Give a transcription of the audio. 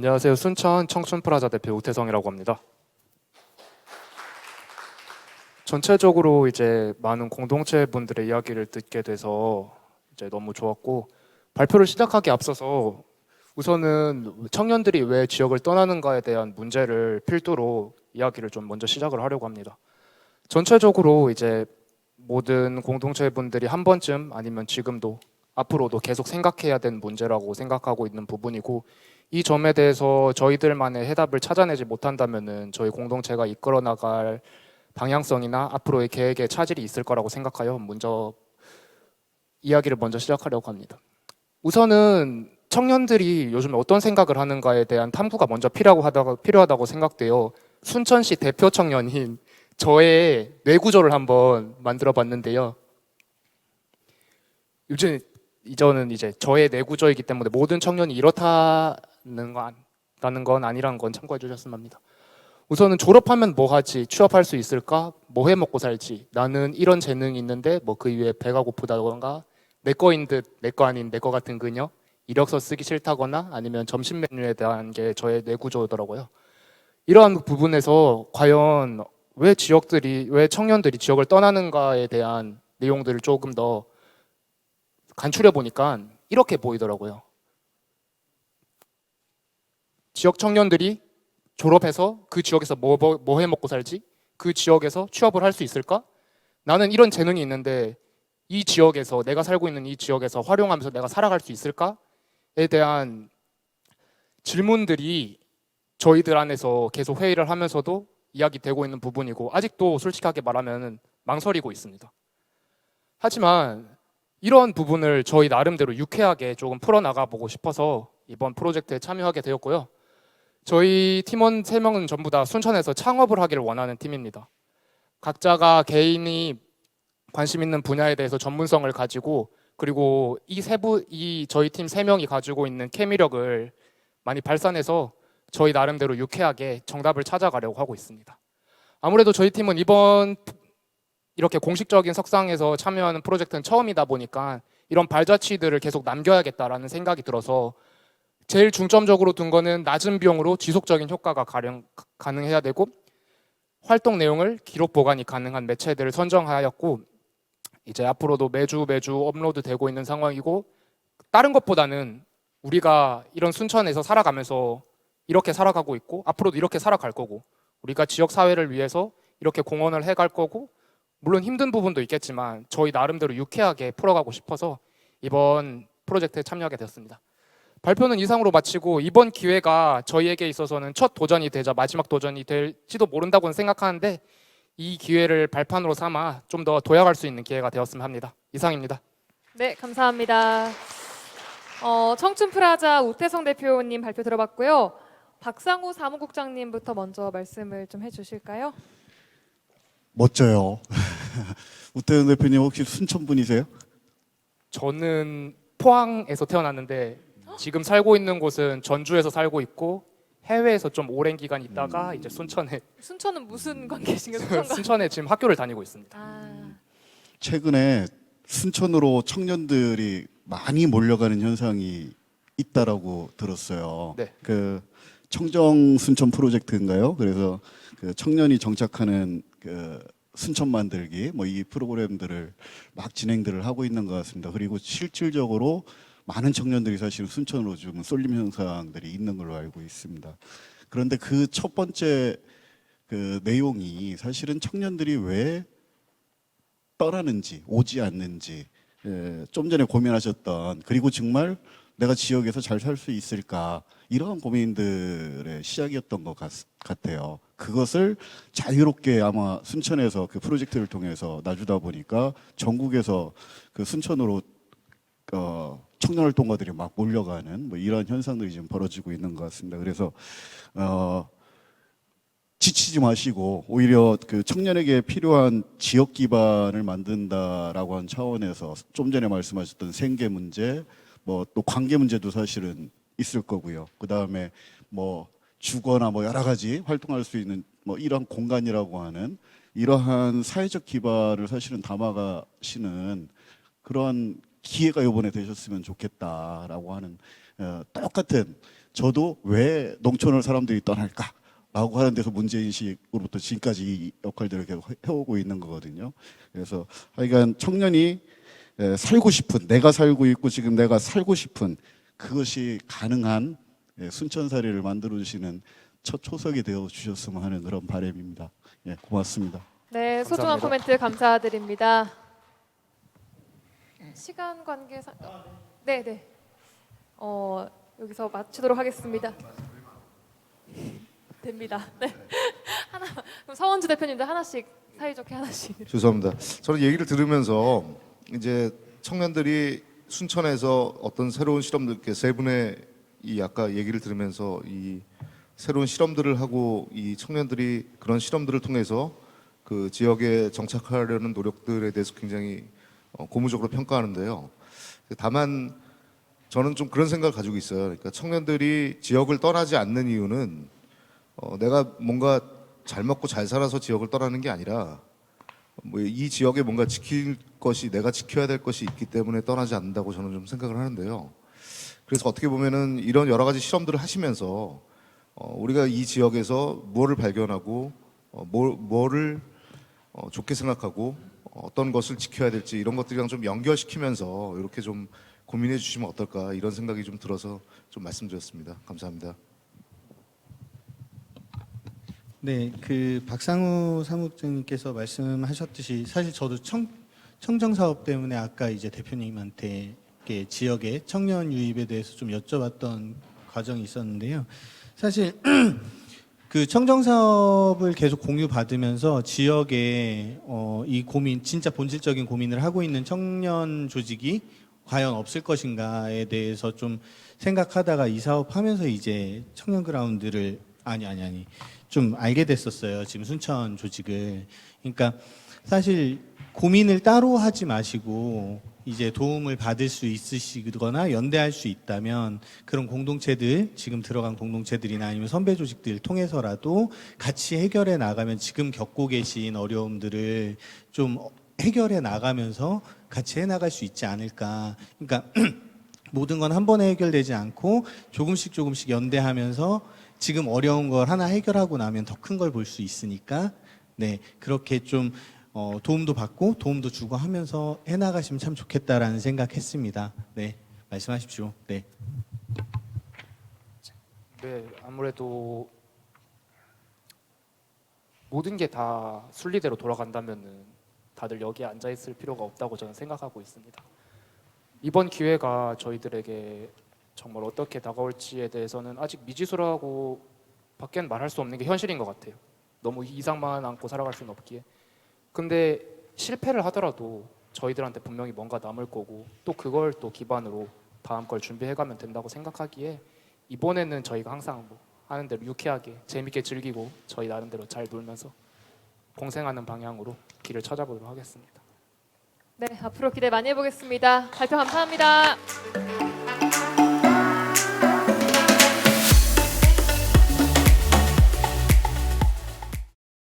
안녕하세요. 순천 청춘프라자 대표 우태성이라고 합니다. 전체적으로 이제 많은 공동체 분들의 이야기를 듣게 돼서 이제 너무 좋았고, 발표를 시작하기 앞서서 우선은 청년들이 왜 지역을 떠나는가에 대한 문제를 필두로 이야기를 좀 먼저 시작을 하려고 합니다. 전체적으로 이제 모든 공동체 분들이 한 번쯤 아니면 지금도 앞으로도 계속 생각해야 되는 문제라고 생각하고 있는 부분이고, 이 점에 대해서 저희들만의 해답을 찾아내지 못한다면은 저희 공동체가 이끌어 나갈 방향성이나 앞으로의 계획에 차질이 있을 거라고 생각하여 이야기를 먼저 시작하려고 합니다. 우선은 청년들이 요즘에 어떤 생각을 하는가에 대한 탐구가 먼저 필요하다고 생각돼요. 순천시 대표 청년인 저의 뇌구조를 한번 만들어 봤는데요. 이전은 이제 저의 뇌구조이기 때문에 모든 청년이 이렇다는 건 아니라는 건 참고해 주셨으면 합니다. 우선은 졸업하면 뭐 하지? 취업할 수 있을까? 뭐 해 먹고 살지? 나는 이런 재능이 있는데 뭐 그 이후에 배가 고프다던가 내 거인 듯 내 거 아닌 내 거 같은 그녀? 이력서 쓰기 싫다거나 아니면 점심 메뉴에 대한 게 저의 뇌구조더라고요. 이러한 부분에서 과연 왜 청년들이 지역을 떠나는가에 대한 내용들을 조금 더 간추려 보니까 이렇게 보이더라고요. 지역 청년들이 졸업해서 그 지역에서 뭐 해 먹고 살지? 그 지역에서 취업을 할 수 있을까? 나는 이런 재능이 있는데 이 지역에서 내가 살고 있는 이 지역에서 활용하면서 내가 살아갈 수 있을까?에 대한 질문들이 저희들 안에서 계속 회의를 하면서도 이야기되고 있는 부분이고 아직도 솔직하게 말하면 망설이고 있습니다. 하지만 이런 부분을 저희 나름대로 유쾌하게 조금 풀어나가 보고 싶어서 이번 프로젝트에 참여하게 되었고요. 저희 팀원 3명은 전부 다 순천에서 창업을 하기를 원하는 팀입니다. 각자가 개인이 관심 있는 분야에 대해서 전문성을 가지고 그리고 저희 팀 3명이 가지고 있는 케미력을 많이 발산해서 저희 나름대로 유쾌하게 정답을 찾아가려고 하고 있습니다. 아무래도 저희 팀은 이번 이렇게 공식적인 석상에서 참여하는 프로젝트는 처음이다 보니까 이런 발자취들을 계속 남겨야겠다라는 생각이 들어서 제일 중점적으로 둔 거는 낮은 비용으로 지속적인 효과가 가능해야 되고 활동 내용을 기록 보관이 가능한 매체들을 선정하였고 이제 앞으로도 매주 업로드 되고 있는 상황이고 다른 것보다는 우리가 이런 순천에서 살아가면서 이렇게 살아가고 있고 앞으로도 이렇게 살아갈 거고 우리가 지역 사회를 위해서 이렇게 공헌을 해갈 거고 물론 힘든 부분도 있겠지만 저희 나름대로 유쾌하게 풀어가고 싶어서 이번 프로젝트에 참여하게 되었습니다. 발표는 이상으로 마치고 이번 기회가 저희에게 있어서는 첫 도전이 되자 마지막 도전이 될지도 모른다고는 생각하는데 이 기회를 발판으로 삼아 좀 더 도약할 수 있는 기회가 되었으면 합니다. 이상입니다. 네, 감사합니다. 청춘프라자 우태성 대표님 발표 들어봤고요. 박상우 사무국장님부터 먼저 말씀을 좀 해주실까요? 멋져요. 우태현 대표님 혹시 순천 분이세요? 저는 포항에서 태어났는데 지금 살고 있는 곳은 전주에서 살고 있고 해외에서 좀 오랜 기간 있다가 이제 순천은 무슨 관계신가요? 순천에 지금 학교를 다니고 있습니다. 최근에 순천으로 청년들이 많이 몰려가는 현상이 있다라고 들었어요. 네. 그 청정 순천 프로젝트인가요? 그래서 그 청년이 정착하는 그 순천 만들기 뭐 이 프로그램들을 막 진행들을 하고 있는 것 같습니다. 그리고 실질적으로 많은 청년들이 사실은 순천으로 좀 쏠림 현상들이 있는 걸로 알고 있습니다. 그런데 그 첫 번째 그 내용이 사실은 청년들이 왜 떠나는지 오지 않는지 좀 전에 고민하셨던 그리고 정말 내가 지역에서 잘 살 수 있을까 이러한 고민들의 시작이었던 것 같아요. 그것을 자유롭게 아마 순천에서 그 프로젝트를 통해서 놔주다 보니까 전국에서 그 순천으로 청년활동가들이 막 몰려가는 뭐 이런 현상들이 지금 벌어지고 있는 것 같습니다. 그래서 지치지 마시고 오히려 그 청년에게 필요한 지역 기반을 만든다라고 하는 차원에서 좀 전에 말씀하셨던 생계 문제, 뭐 또 관계 문제도 사실은 있을 거고요. 그 다음에 뭐 주거나 뭐 여러 가지 활동할 수 있는 뭐 이런 공간이라고 하는 이러한 사회적 기반을 사실은 담아가시는 그런 기회가 이번에 되셨으면 좋겠다라고 하는 똑같은 저도 왜 농촌을 사람들이 떠날까라고 하는 데서 문제인식으로부터 지금까지 이 역할들을 계속 해오고 있는 거거든요. 그래서 하여간 청년이 살고 싶은, 내가 살고 있고 지금 내가 살고 싶은 그것이 가능한 순천사리를 만들어주시는 첫 초석이 되어 주셨으면 하는 그런 바람입니다. 예, 고맙습니다. 네, 소중한 감사합니다. 코멘트 감사드립니다. 시간 관계상 네, 네. 여기서 마치도록 하겠습니다. 됩니다. 네. 하나 그럼 서원주 대표님들 하나씩 사이좋게 하나씩. 죄송합니다. 저는 얘기를 들으면서 이제 청년들이 순천에서 어떤 새로운 실험들, 이렇게 세 분의 이 아까 얘기를 들으면서 이 새로운 실험들을 하고 이 청년들이 그런 실험들을 통해서 그 지역에 정착하려는 노력들에 대해서 굉장히 고무적으로 평가하는데요. 다만 저는 좀 그런 생각을 가지고 있어요. 그러니까 청년들이 지역을 떠나지 않는 이유는 내가 뭔가 잘 먹고 잘 살아서 지역을 떠나는 게 아니라 뭐 이 지역에 뭔가 지킬 것이, 내가 지켜야 될 것이 있기 때문에 떠나지 않는다고 저는 좀 생각을 하는데요. 그래서 어떻게 보면은 이런 여러 가지 실험들을 하시면서 우리가 이 지역에서 무엇을 발견하고 뭐를 좋게 생각하고 어떤 것을 지켜야 될지 이런 것들이랑 좀 연결시키면서 이렇게 좀 고민해 주시면 어떨까 이런 생각이 좀 들어서 좀 말씀드렸습니다. 감사합니다. 네, 그 박상우 사무국장님께서 말씀하셨듯이 사실 저도 청정 사업 때문에 아까 이제 대표님한테 이렇게 지역의 청년 유입에 대해서 좀 여쭤봤던 과정이 있었는데요. 사실 그 청정 사업을 계속 공유받으면서 지역에 이 고민, 진짜 본질적인 고민을 하고 있는 청년 조직이 과연 없을 것인가에 대해서 좀 생각하다가 이 사업하면서 이제 청년 그라운드를 좀 알게 됐었어요. 지금 순천 조직을. 그러니까 사실 고민을 따로 하지 마시고 이제 도움을 받을 수 있으시거나 연대할 수 있다면 그런 공동체들, 지금 들어간 공동체들이나 아니면 선배 조직들 통해서라도 같이 해결해 나가면 지금 겪고 계신 어려움들을 좀 해결해 나가면서 같이 해 나갈 수 있지 않을까. 그러니까 모든 건 한 번에 해결되지 않고 조금씩 연대하면서 지금 어려운 걸 하나 해결하고 나면 더 큰 걸 볼 수 있으니까 네, 그렇게 좀 도움도 받고 도움도 주고 하면서 해나가시면 참 좋겠다라는 생각했습니다. 네, 말씀하십시오. 네. 네, 아무래도 모든 게 다 순리대로 돌아간다면은 다들 여기에 앉아 있을 필요가 없다고 저는 생각하고 있습니다. 이번 기회가 저희들에게 정말 어떻게 다가올지에 대해서는 아직 미지수라고 밖엔 말할 수 없는 게 현실인 것 같아요. 너무 이상만 안고 살아갈 수는 없기에. 근데 실패를 하더라도 저희들한테 분명히 뭔가 남을 거고 또 그걸 또 기반으로 다음 걸 준비해가면 된다고 생각하기에 이번에는 저희가 항상 뭐 하는 대로 유쾌하게 재밌게 즐기고 저희 나름대로 잘 놀면서 공생하는 방향으로 길을 찾아보도록 하겠습니다. 네, 앞으로 기대 많이 해보겠습니다. 발표 감사합니다.